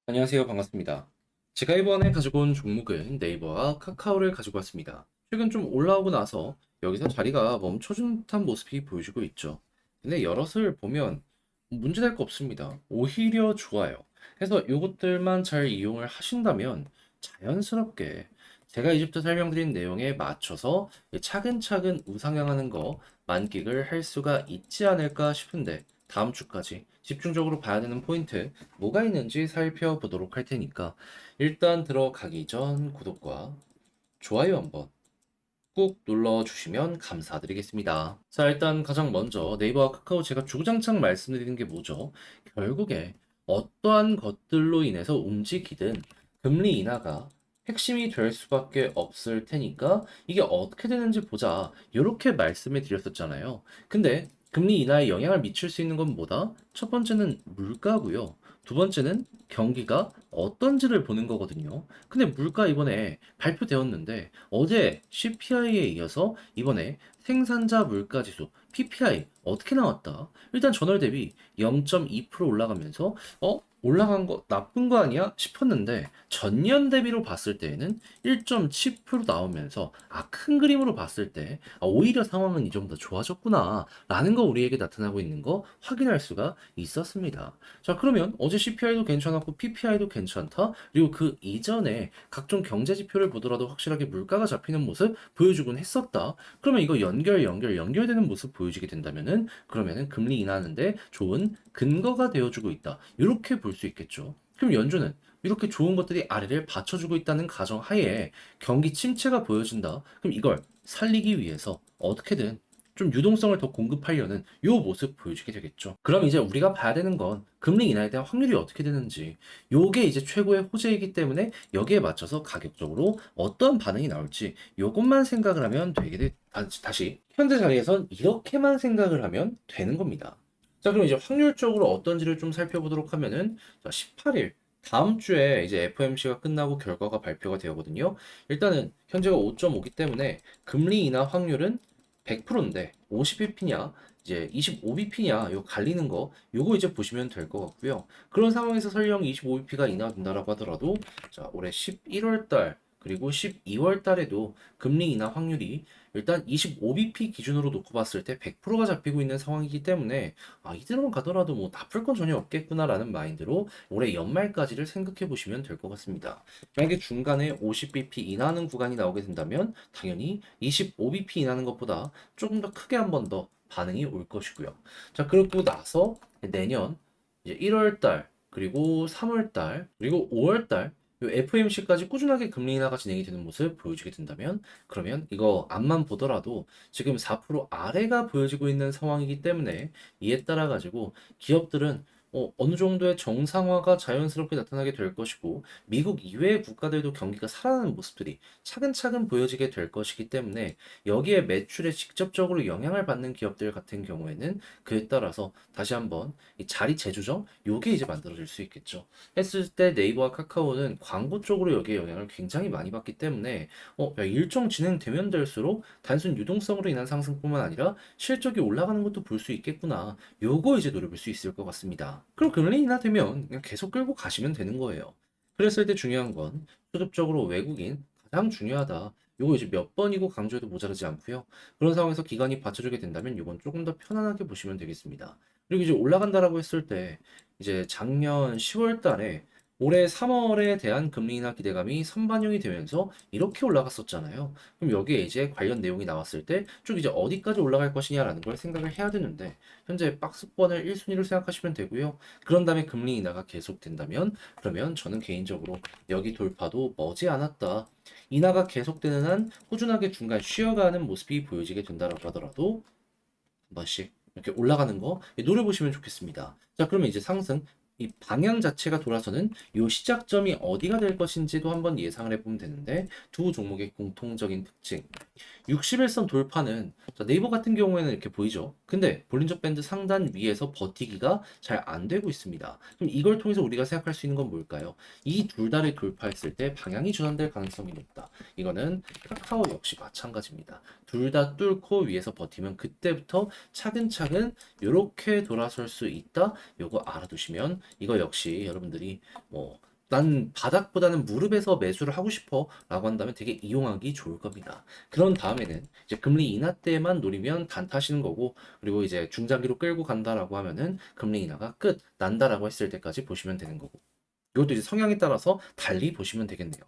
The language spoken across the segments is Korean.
안녕하세요. 반갑습니다. 제가 이번에 가지고 온 종목은 네이버와 카카오를 가지고 왔습니다. 최근 좀 올라오고 나서 여기서 자리가 멈춰준 듯한 모습이 보여지고 있죠. 근데 여럿을 보면 문제될 거 없습니다. 오히려 좋아요. 그래서 이것들만 잘 이용을 하신다면 자연스럽게 제가 이집트 설명드린 내용에 맞춰서 차근차근 우상향하는 거 만끽을 할 수가 있지 않을까 싶은데 다음 주까지 집중적으로 봐야 되는 포인트 뭐가 있는지 살펴보도록 할 테니까 일단 들어가기 전 구독과 좋아요 한번 꾹 눌러주시면 감사드리겠습니다. 자, 일단 가장 먼저 네이버와 카카오 제가 주구장창 말씀드리는 게 뭐죠? 결국에 어떠한 것들로 인해서 움직이든 금리 인하가 핵심이 될 수밖에 없을 테니까 이게 어떻게 되는지 보자. 이렇게 말씀을 드렸었잖아요. 근데 금리 인하에 영향을 미칠 수 있는 건 뭐다? 첫 번째는 물가고요. 두 번째는 경기가 어떤지를 보는 거거든요. 근데 물가 이번에 발표되었는데 어제 CPI에 이어서 이번에 생산자 물가지수 PPI 어떻게 나왔다? 일단 전월 대비 0.2% 올라가면서 올라간 거 나쁜 거 아니야 싶었는데 전년 대비로 봤을 때에는 1.7% 나오면서 큰 그림으로 봤을 때 오히려 상황은 이 정도 좋아졌구나 라는 거 우리에게 나타나고 있는 거 확인할 수가 있었습니다. 자, 그러면 어제 CPI도 괜찮았고 PPI도 괜찮다. 그리고 그 이전에 각종 경제 지표를 보더라도 확실하게 물가가 잡히는 모습 보여주곤 했었다. 그러면 이거 연결되는 모습 보여지게 된다면은 그러면은 금리 인하하는데 좋은 근거가 되어주고 있다. 이렇게 볼 수 있겠죠. 그럼 연준은 이렇게 좋은 것들이 아래를 받쳐주고 있다는 가정 하에 경기 침체가 보여진다. 그럼 이걸 살리기 위해서 어떻게든 좀 유동성을 더 공급하려는 요 모습 보여주게 되겠죠. 그럼 이제 우리가 봐야 되는 건 금리 인하에 대한 확률이 어떻게 되는지 요게 이제 최고의 호재이기 때문에 여기에 맞춰서 가격적으로 어떤 반응이 나올지 요것만 생각을 하면 다시 현재 자리에선 이렇게만 생각을 하면 되는 겁니다. 자, 그럼 이제 확률적으로 어떤지를 좀 살펴보도록 하면은 자, 18일 다음 주에 이제 FOMC가 끝나고 결과가 발표가 되거든요. 일단은 현재가 5.5기 때문에 금리 인하 확률은 100%인데 50bp냐 이제 25bp냐 요 갈리는 거 요거 이제 보시면 될 것 같고요. 그런 상황에서 설령 25bp가 인하된다라고 하더라도 자, 올해 11월 달 그리고 12월 달에도 금리 인하 확률이 일단 25bp 기준으로 놓고 봤을 때 100%가 잡히고 있는 상황이기 때문에 이대로만 가더라도 뭐 나쁠 건 전혀 없겠구나라는 마인드로 올해 연말까지를 생각해 보시면 될 것 같습니다. 만약에 중간에 50bp 인하하는 구간이 나오게 된다면 당연히 25bp 인하하는 것보다 조금 더 크게 한 번 더 반응이 올 것이고요. 자, 그러고 나서 내년 이제 1월 달 그리고 3월 달 그리고 5월 달 FOMC까지 꾸준하게 금리 인하가 진행이 되는 모습 보여주게 된다면 그러면 이거 앞만 보더라도 지금 4% 아래가 보여지고 있는 상황이기 때문에 이에 따라 가지고 기업들은 어느 정도의 정상화가 자연스럽게 나타나게 될 것이고 미국 이외의 국가들도 경기가 살아나는 모습들이 차근차근 보여지게 될 것이기 때문에 여기에 매출에 직접적으로 영향을 받는 기업들 같은 경우에는 그에 따라서 다시 한번 이 자리 재조정 요게 이제 만들어질 수 있겠죠. 했을 때 네이버와 카카오는 광고 쪽으로 여기에 영향을 굉장히 많이 받기 때문에 야, 일정 진행되면 될수록 단순 유동성으로 인한 상승뿐만 아니라 실적이 올라가는 것도 볼 수 있겠구나. 요거 이제 노려볼 수 있을 것 같습니다. 그럼 금리 인하되면 그냥 계속 끌고 가시면 되는 거예요. 그랬을 때 중요한 건 수급적으로 외국인 가장 중요하다. 요거 이제 몇 번이고 강조해도 모자라지 않고요. 그런 상황에서 기간이 받쳐주게 된다면 이건 조금 더 편안하게 보시면 되겠습니다. 그리고 이제 올라간다라고 했을 때 이제 작년 10월 달에 올해 3월에 대한 금리 인하 기대감이 선반영이 되면서 이렇게 올라갔었잖아요. 그럼 여기에 이제 관련 내용이 나왔을 때 쭉 이제 어디까지 올라갈 것이냐라는 걸 생각을 해야 되는데 현재 박스권을 1순위로 생각하시면 되고요. 그런 다음에 금리 인하가 계속된다면 그러면 저는 개인적으로 여기 돌파도 머지않았다. 인하가 계속되는 한 꾸준하게 중간 쉬어가는 모습이 보여지게 된다라고 하더라도 한 번씩 이렇게 올라가는 거 노려보시면 좋겠습니다. 자, 그러면 이제 상승 이 방향 자체가 돌아서는 이 시작점이 어디가 될 것인지도 한번 예상을 해보면 되는데 두 종목의 공통적인 특징 60일선 돌파는 자, 네이버 같은 경우에는 이렇게 보이죠. 근데 볼린저 밴드 상단 위에서 버티기가 잘 안 되고 있습니다. 그럼 이걸 통해서 우리가 생각할 수 있는 건 뭘까요? 이 둘 다를 돌파했을 때 방향이 전환될 가능성이 높다. 이거는 카카오 역시 마찬가지입니다. 둘 다 뚫고 위에서 버티면 그때부터 차근차근 이렇게 돌아설 수 있다. 요거 알아두시면 이거 역시 여러분들이 뭐 난 바닥보다는 무릎에서 매수를 하고 싶어 라고 한다면 되게 이용하기 좋을 겁니다. 그런 다음에는 이제 금리 인하 때만 노리면 단타시는 거고, 그리고 이제 중장기로 끌고 간다라고 하면은 금리 인하가 끝 난다라고 했을 때까지 보시면 되는 거고, 이것도 이제 성향에 따라서 달리 보시면 되겠네요.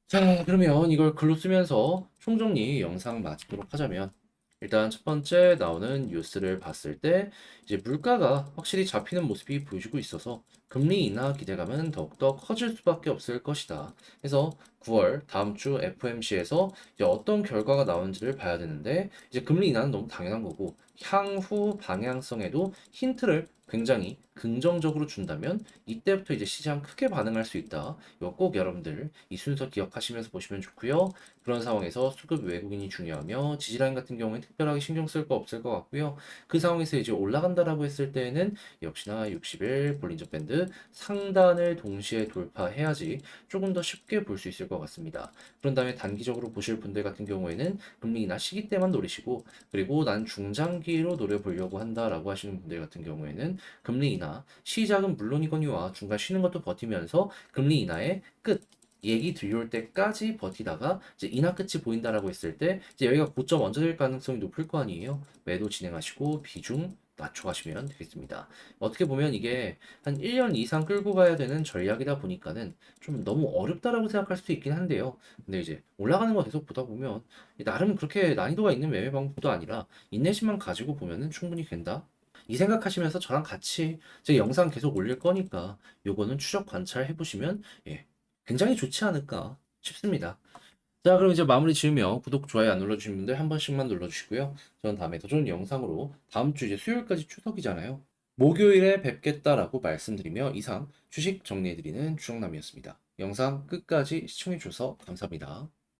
자, 그러면 이걸 글로 쓰면서 총정리 영상 마치도록 하자면, 일단 첫 번째 나오는 뉴스를 봤을 때 이제 물가가 확실히 잡히는 모습이 보여지고 있어서 금리 인하 기대감은 더욱더 커질 수밖에 없을 것이다. 그래서 9월 다음 주 FOMC에서 이제 어떤 결과가 나오는지를 봐야 되는데, 이제 금리 인하는 너무 당연한 거고 향후 방향성에도 힌트를 굉장히 긍정적으로 준다면 이때부터 이제 시장 크게 반응할 수 있다. 이거 꼭 여러분들 이 순서 기억하시면서 보시면 좋고요. 그런 상황에서 수급 외국인이 중요하며 지지라인 같은 경우에는 특별하게 신경 쓸 거 없을 것 같고요. 그 상황에서 이제 올라간다라고 했을 때는 역시나 60일 볼린저 밴드 상단을 동시에 돌파해야지 조금 더 쉽게 볼 수 있을 것 같습니다. 그런 다음에 단기적으로 보실 분들 같은 경우에는 금리 인하 시기 때만 노리시고, 그리고 난 중장기로 노려보려고 한다라고 하시는 분들 같은 경우에는 금리 인하 시작은 물론이거니와 중간 쉬는 것도 버티면서 금리 인하의 끝 얘기 들려올 때까지 버티다가 이제 인하 끝이 보인다라고 했을 때 이제 여기가 고점 언제 될 가능성이 높을 거 아니에요. 매도 진행하시고 비중 낮춰가시면 되겠습니다. 어떻게 보면 이게 한 1년 이상 끌고 가야 되는 전략이다 보니까는 좀 너무 어렵다라고 생각할 수도 있긴 한데요. 근데 이제 올라가는 거 계속 보다 보면 나름 그렇게 난이도가 있는 매매 방법도 아니라 인내심만 가지고 보면은 충분히 된다. 이 생각하시면서 저랑 같이 제 영상 계속 올릴 거니까 요거는 추적 관찰해 보시면 예, 굉장히 좋지 않을까 싶습니다. 자, 그럼 이제 마무리 지으며 구독, 좋아요 안 눌러주신 분들 한 번씩만 눌러주시고요. 저는 다음에 더 좋은 영상으로 다음 주 이제 수요일까지 추석이잖아요. 목요일에 뵙겠다라고 말씀드리며 이상 주식 정리해드리는 주정남이었습니다. 영상 끝까지 시청해주셔서 감사합니다.